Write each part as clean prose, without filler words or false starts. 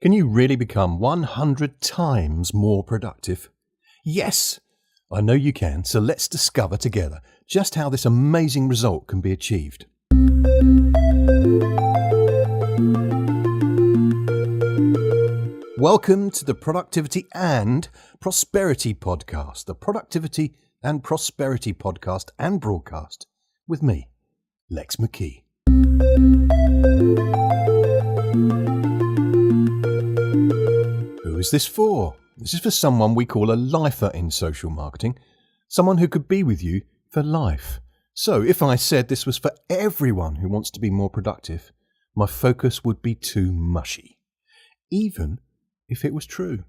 Can you really become 100 times more productive? Yes, I know you can, so let's discover together just how this amazing result can be achieved. Welcome to the Productivity and Prosperity Podcast, the Productivity and Prosperity Podcast and broadcast with me, Lex McKee. Who is this for? This is for someone we call a lifer in social marketing, someone who could be with you for life. So if I said this was for everyone who wants to be more productive, my focus would be too mushy, even if it was true.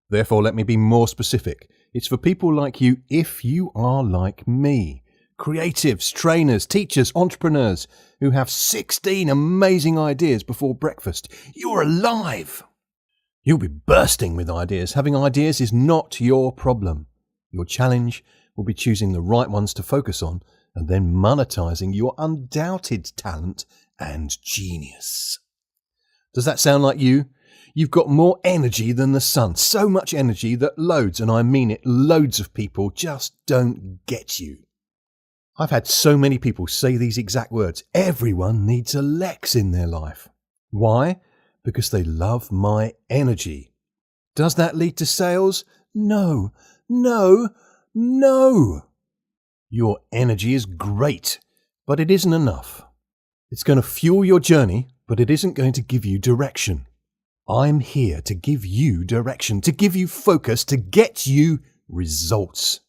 Therefore, let me be more specific. It's for people like you if you are like me. Creatives, trainers, teachers, entrepreneurs who have 16 amazing ideas before breakfast. You're alive! You'll be bursting with ideas. Having ideas is not your problem. Your challenge will be choosing the right ones to focus on and then monetizing your undoubted talent and genius. Does that sound like you? You've got more energy than the sun. So much energy that loads, and I mean it, loads of people just don't get you. I've had so many people say these exact words. Everyone needs a Lex in their life. Why? Because they love my energy. Does that lead to sales? No. Your energy is great, but it isn't enough. It's going to fuel your journey, but it isn't going to give you direction. I'm here to give you direction, to give you focus, to get you results.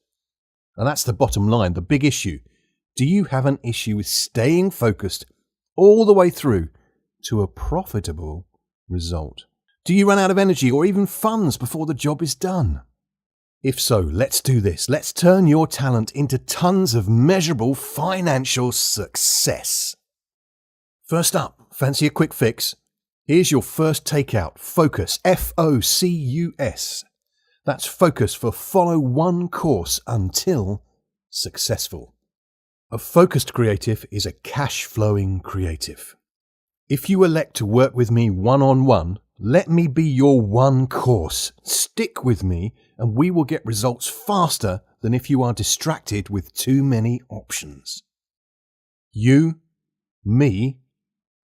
And that's the bottom line, the big issue. Do you have an issue with staying focused all the way through to a profitable result? Do you run out of energy or even funds before the job is done? If so, let's do this. Let's turn your talent into tons of measurable financial success. First up, fancy a quick fix? Here's your first takeout. Focus. F-O-C-U-S. That's focus for follow one course until successful. A focused creative is a cash-flowing creative. If you elect to work with me one-on-one, let me be your one course. Stick with me and we will get results faster than if you are distracted with too many options. You, me,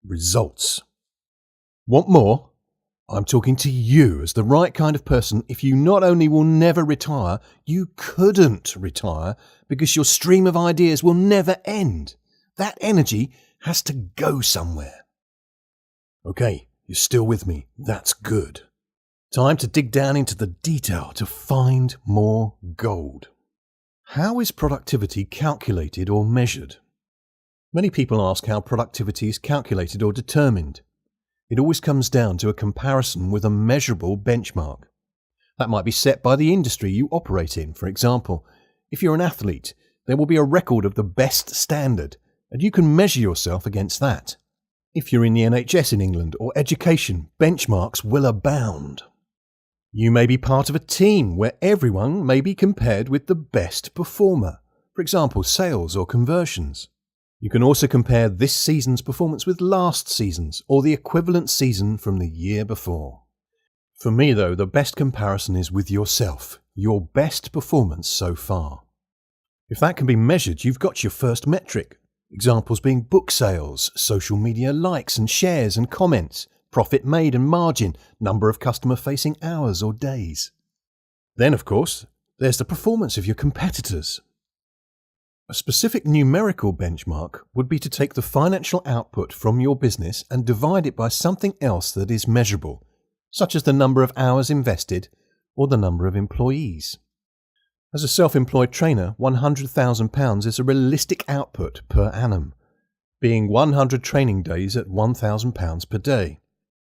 results. Want more? I'm talking to you as the right kind of person if you not only will never retire, you couldn't retire because your stream of ideas will never end. That energy has to go somewhere. Okay, you're still with me. That's good. Time to dig down into the detail to find more gold. How is productivity calculated or measured? Many people ask how productivity is calculated or determined. It always comes down to a comparison with a measurable benchmark. That might be set by the industry you operate in. For example, if you're an athlete, there will be a record of the best standard, and you can measure yourself against that. If you're in the NHS in England or education, benchmarks will abound. You may be part of a team where everyone may be compared with the best performer. For example, sales or conversions. You can also compare this season's performance with last season's or the equivalent season from the year before. For me, though, the best comparison is with yourself, your best performance so far. If that can be measured, you've got your first metric. Examples being book sales, social media likes and shares and comments, profit made and margin, number of customer-facing hours or days. Then, of course, there's the performance of your competitors. A specific numerical benchmark would be to take the financial output from your business and divide it by something else that is measurable, such as the number of hours invested or the number of employees. As a self-employed trainer, £100,000 is a realistic output per annum, being 100 training days at £1,000 per day.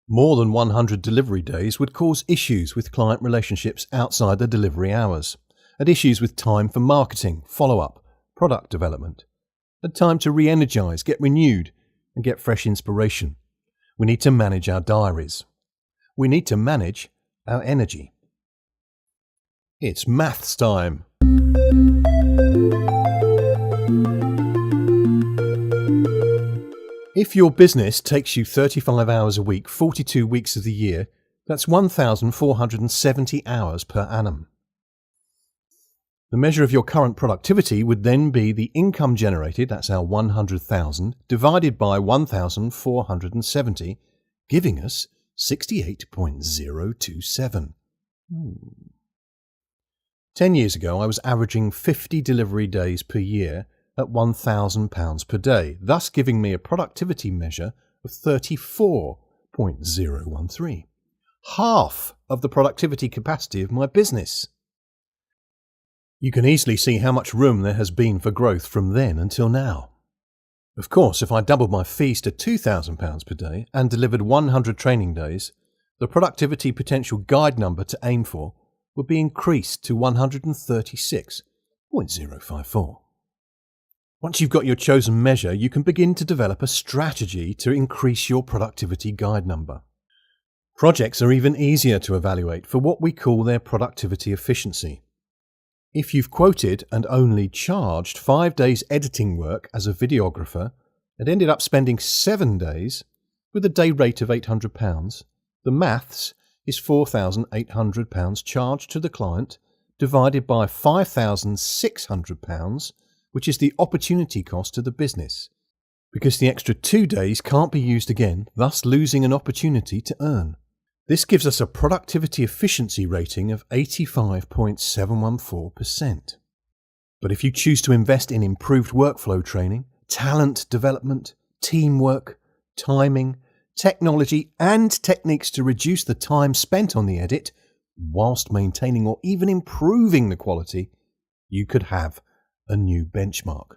More than 100 delivery days would cause issues with client relationships outside the delivery hours, and issues with time for marketing, follow-up, product development, a time to re-energize, get renewed, and get fresh inspiration. We need to manage our diaries. We need to manage our energy. It's maths time. If your business takes you 35 hours a week, 42 weeks of the year, That's 1,470 hours per annum. The measure of your current productivity would then be the income generated, that's our 100,000, divided by 1,470, giving us 68.027. 10 years ago, I was averaging 50 delivery days per year at £1,000 per day, thus giving me a productivity measure of 34.013. Half of the productivity capacity of my business. You can easily see how much room there has been for growth from then until now. Of course, if I doubled my fees to £2,000 per day and delivered 100 training days, the productivity potential guide number to aim for would be increased to 136.054. Once you've got your chosen measure, you can begin to develop a strategy to increase your productivity guide number. Projects are even easier to evaluate for what we call their productivity efficiency. If you've quoted and only charged 5 days editing work as a videographer and ended up spending 7 days with a day rate of £800, the maths is £4,800 charged to the client divided by £5,600, which is the opportunity cost to the business, because the extra 2 days can't be used again, thus losing an opportunity to earn. This gives us a productivity efficiency rating of 85.714%. But if you choose to invest in improved workflow training, talent development, teamwork, timing, technology and techniques to reduce the time spent on the edit, whilst maintaining or even improving the quality, you could have a new benchmark.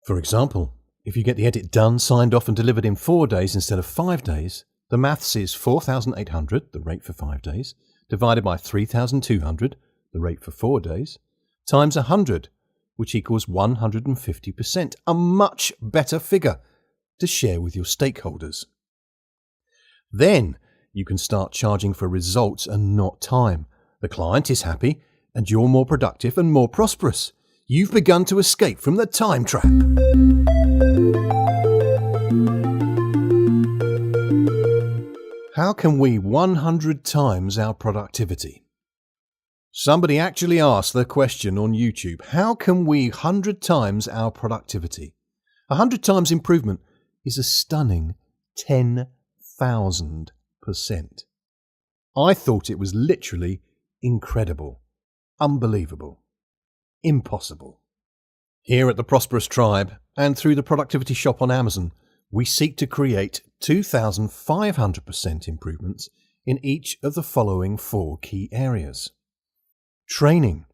For example, if you get the edit done, signed off and delivered in 4 days instead of 5 days, the maths is 4,800, the rate for 5 days, divided by 3,200, the rate for 4 days, times 100, which equals 150%, a much better figure to share with your stakeholders. Then you can start charging for results and not time. The client is happy and you're more productive and more prosperous. You've begun to escape from the time trap. How can we 100 times our productivity? Somebody actually asked the question on YouTube, how can we 100 times our productivity? 100 times improvement is a stunning 10,000%. I thought it was literally incredible, unbelievable, impossible. Here at the Prosperous Tribe and through the Productivity Shop on Amazon, we seek to create 2,500% improvements in each of the following 4 key areas. Training,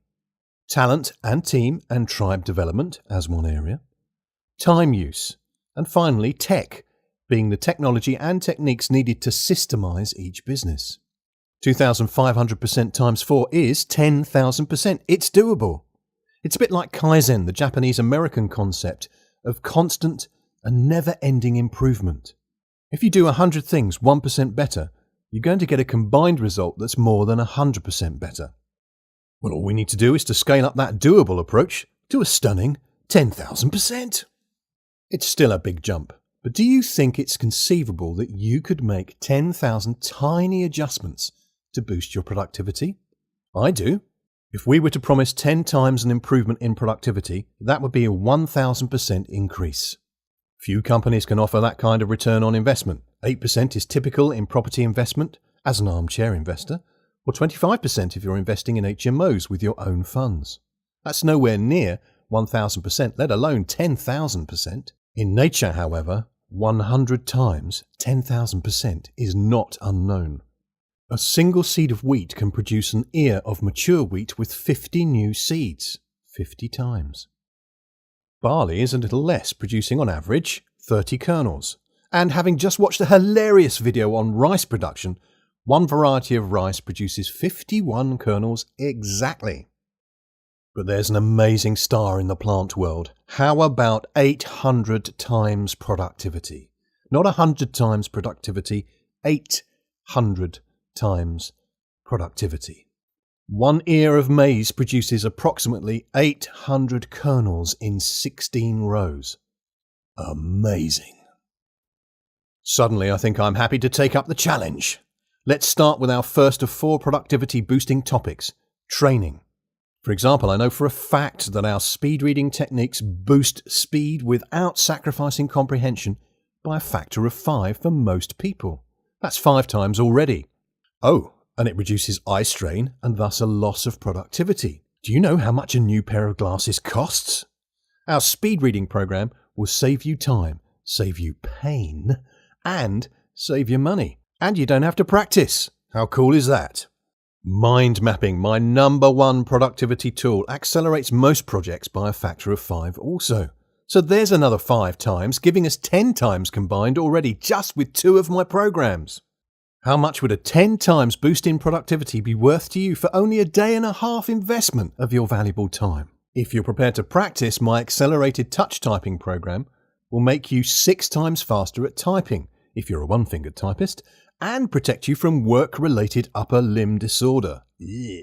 talent and team and tribe development as one area, time use, and finally tech, being the technology and techniques needed to systemize each business. 2,500% times 4 is 10,000%. It's doable. It's a bit like Kaizen, the Japanese-American concept of constant and never-ending improvement. If you do 100 things 1% better, you're going to get a combined result that's more than 100% better. Well, all we need to do is to scale up that doable approach to a stunning 10,000%. It's still a big jump, but do you think it's conceivable that you could make 10,000 tiny adjustments to boost your productivity? I do. If we were to promise 10 times an improvement in productivity, that would be a 1,000% increase. Few companies can offer that kind of return on investment. 8% is typical in property investment as an armchair investor, or 25% if you're investing in HMOs with your own funds. That's nowhere near 1,000%, let alone 10,000%. In nature, however, 100 times 10,000% is not unknown. A single seed of wheat can produce an ear of mature wheat with 50 new seeds, 50 times. Barley is a little less, producing on average 30 kernels. And having just watched a hilarious video on rice production, one variety of rice produces 51 kernels exactly. But there's an amazing star in the plant world. How about 800 times productivity? Not 100 times productivity, 800 times productivity. 1 ear of maize produces approximately 800 kernels in 16 rows. Amazing. Suddenly I think I'm happy to take up the challenge. Let's start with our first of 4 productivity boosting topics, training. For example, I know for a fact that our speed reading techniques boost speed without sacrificing comprehension by a factor of 5 for most people. That's 5 times already. Oh, and it reduces eye strain and thus a loss of productivity. Do you know how much a new pair of glasses costs? Our speed reading program will save you time, save you pain, and save you money. And you don't have to practice. How cool is that? Mind mapping, my number 1 productivity tool, accelerates most projects by a factor of 5 also. So there's another 5 times, giving us 10 times combined already just with 2 of my programs. How much would a 10 times boost in productivity be worth to you for only a day and a half investment of your valuable time? If you're prepared to practice, my accelerated touch typing program will make you 6 times faster at typing if you're a one-fingered typist, and protect you from work-related upper limb disorder. Yeah.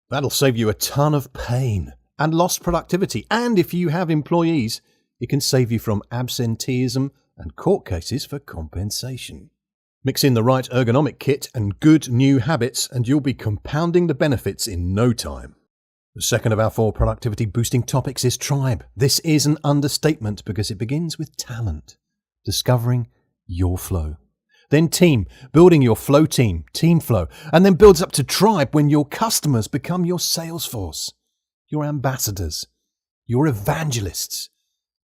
That'll save you a ton of pain and lost productivity, and if you have employees, it can save you from absenteeism and court cases for compensation. Mix in the right ergonomic kit and good new habits, and you'll be compounding the benefits in no time. The second of our 4 productivity boosting topics is tribe. This is an understatement because it begins with talent, discovering your flow. Then team, building your flow team flow, and then builds up to tribe when your customers become your sales force, your ambassadors, your evangelists,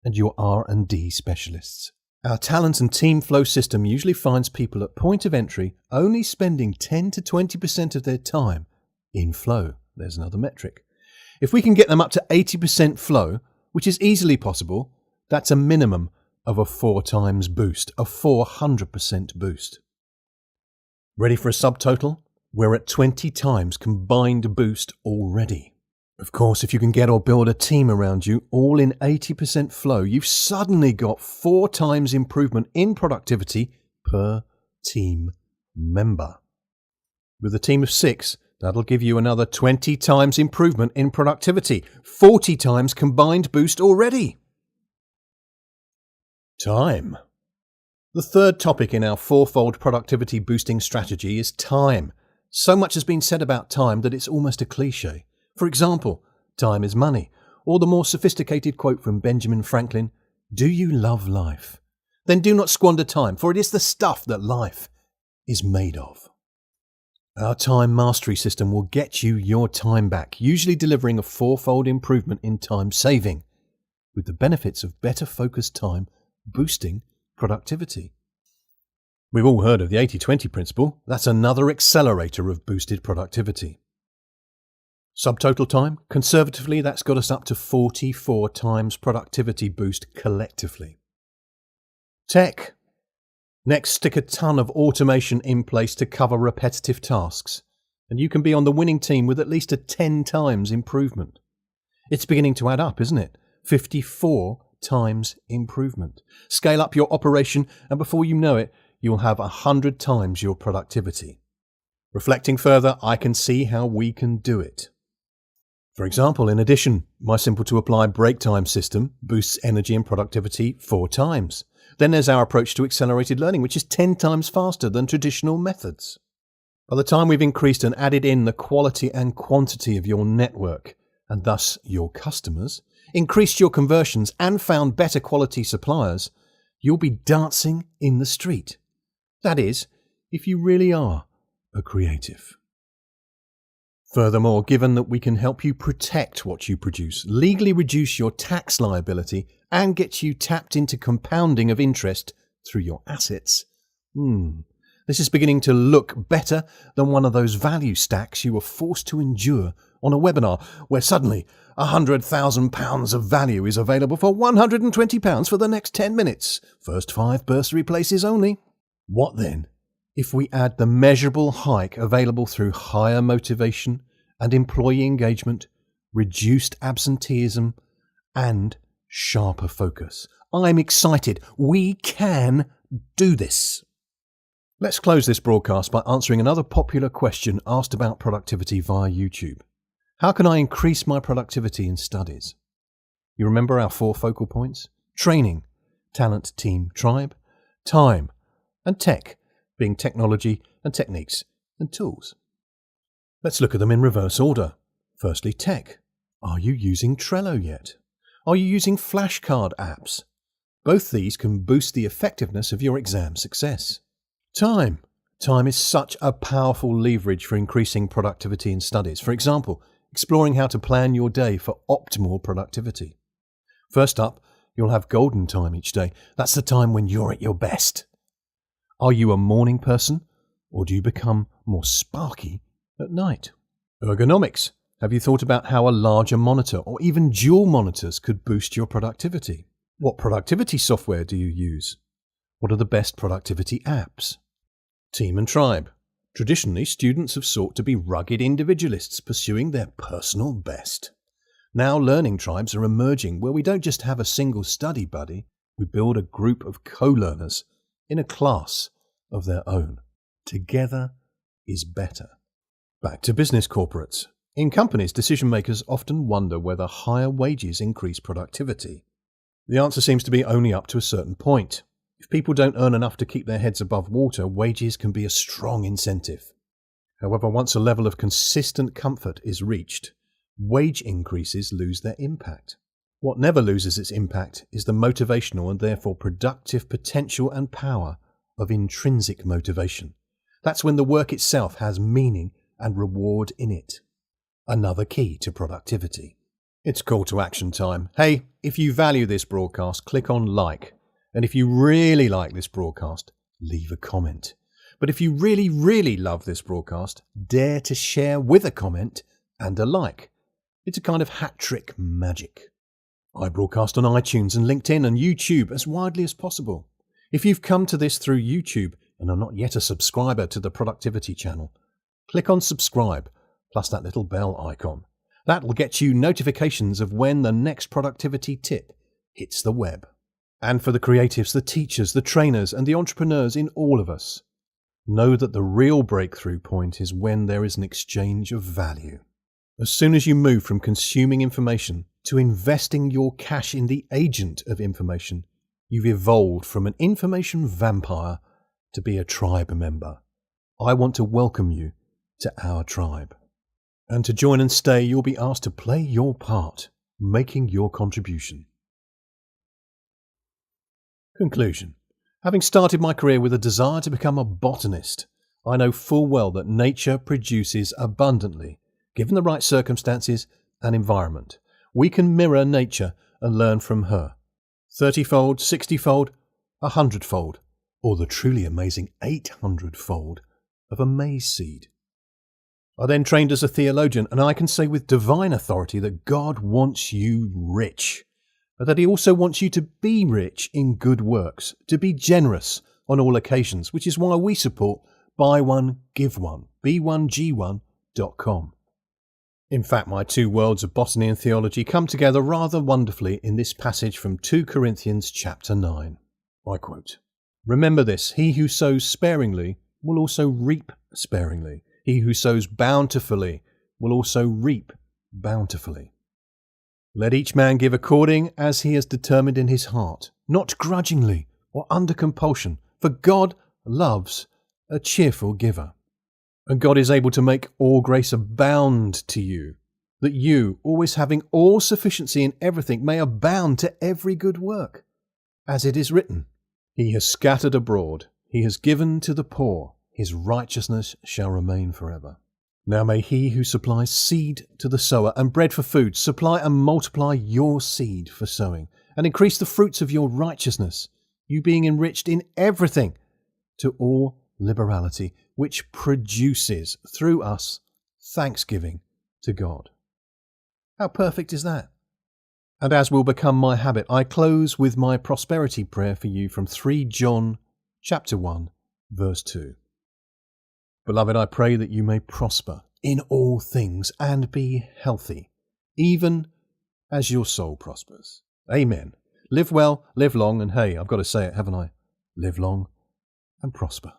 and your R&D specialists. Our talent and team flow system usually finds people at point of entry only spending 10 to 20% of their time in flow. There's another metric. If we can get them up to 80% flow, which is easily possible, that's a minimum of a 4 times boost, a 400% boost. Ready for a subtotal? We're at 20 times combined boost already. Of course, if you can get or build a team around you, all in 80% flow, you've suddenly got 4 times improvement in productivity per team member. With a team of 6, that'll give you another 20 times improvement in productivity, 40 times combined boost already. Time. The third topic in our 4-fold productivity boosting strategy is time. So much has been said about time that it's almost a cliche. For example, time is money, or the more sophisticated quote from Benjamin Franklin, "Do you love life? Then do not squander time, for it is the stuff that life is made of." Our time mastery system will get you your time back, usually delivering a 4-fold improvement in time saving, with the benefits of better focused time boosting productivity. We've all heard of the 80-20 principle. That's another accelerator of boosted productivity. Subtotal time, conservatively, that's got us up to 44 times productivity boost collectively. Tech. Next, stick a ton of automation in place to cover repetitive tasks, and you can be on the winning team with at least a 10 times improvement. It's beginning to add up, isn't it? 54 times improvement. Scale up your operation, and before you know it, you'll have 100 times your productivity. Reflecting further, I can see how we can do it. For example, in addition, my simple to apply break time system boosts energy and productivity 4 times. Then there's our approach to accelerated learning, which is 10 times faster than traditional methods. By the time we've increased and added in the quality and quantity of your network, and thus your customers, increased your conversions and found better quality suppliers, you'll be dancing in the street. That is, if you really are a creative. Furthermore, given that we can help you protect what you produce, legally reduce your tax liability, and get you tapped into compounding of interest through your assets, this is beginning to look better than one of those value stacks you were forced to endure on a webinar where suddenly £100,000 of value is available for £120 for the next 10 minutes. First 5 bursary places only. What then if we add the measurable hike available through higher motivation and employee engagement, reduced absenteeism, and sharper focus? I'm excited. We can do this. Let's close this broadcast by answering another popular question asked about productivity via YouTube. How can I increase my productivity in studies? You remember our 4 focal points? Training, talent, team, tribe, time, and tech, being technology and techniques and tools. Let's look at them in reverse order. Firstly, tech. Are you using Trello yet? Are you using flashcard apps? Both these can boost the effectiveness of your exam success. Time. Time is such a powerful leverage for increasing productivity in studies. For example, exploring how to plan your day for optimal productivity. First up, you'll have golden time each day. That's the time when you're at your best. Are you a morning person, or do you become more sparky at night? Ergonomics. Have you thought about how a larger monitor or even dual monitors could boost your productivity? What productivity software do you use? What are the best productivity apps? Team and tribe. Traditionally, students have sought to be rugged individualists pursuing their personal best. Now learning tribes are emerging where we don't just have a single study buddy, we build a group of co-learners in a class of their own. Together is better. Back to business corporates. In companies, decision makers often wonder whether higher wages increase productivity. The answer seems to be only up to a certain point. If people don't earn enough to keep their heads above water, wages can be a strong incentive. However, once a level of consistent comfort is reached, wage increases lose their impact. What never loses its impact is the motivational and therefore productive potential and power of intrinsic motivation. That's when the work itself has meaning and reward in it. Another key to productivity. It's call to action time. Hey, if you value this broadcast, click on like. And if you really like this broadcast, leave a comment. But if you really, really love this broadcast, dare to share with a comment and a like. It's a kind of hat trick magic. I broadcast on iTunes and LinkedIn and YouTube as widely as possible. If you've come to this through YouTube and are not yet a subscriber to the Productivity channel, click on subscribe plus that little bell icon. That will get you notifications of when the next productivity tip hits the web. And for the creatives, the teachers, the trainers, and the entrepreneurs in all of us, know that the real breakthrough point is when there is an exchange of value. As soon as you move from consuming information to investing your cash in the agent of information, you've evolved from an information vampire to be a tribe member. I want to welcome you to our tribe. And to join and stay, you'll be asked to play your part, making your contribution. Conclusion. Having started my career with a desire to become a botanist, I know full well that nature produces abundantly, given the right circumstances and environment. We can mirror nature and learn from her. 30-fold, 60-fold, 100-fold, or the truly amazing 800-fold of a maize seed. I then trained as a theologian, and I can say with divine authority that God wants you rich, but that he also wants you to be rich in good works, to be generous on all occasions, which is why we support Buy One, Give One, b1g1.com. In fact, my two worlds of botany and theology come together rather wonderfully in this passage from 2 Corinthians chapter 9. I quote, "Remember this, he who sows sparingly will also reap sparingly. He who sows bountifully will also reap bountifully. Let each man give according as he has determined in his heart, not grudgingly or under compulsion, for God loves a cheerful giver. And God is able to make all grace abound to you, that you, always having all sufficiency in everything, may abound to every good work. As it is written, he has scattered abroad, he has given to the poor, his righteousness shall remain forever. Now may he who supplies seed to the sower and bread for food supply and multiply your seed for sowing, and increase the fruits of your righteousness, you being enriched in everything to all liberality, which produces through us thanksgiving to God." How perfect is that? And as will become my habit, I close with my prosperity prayer for you from 3 John chapter 1, verse 2. Beloved, I pray that you may prosper in all things and be healthy, even as your soul prospers. Amen. Live well, live long, and hey, I've got to say it, haven't I? Live long and prosper.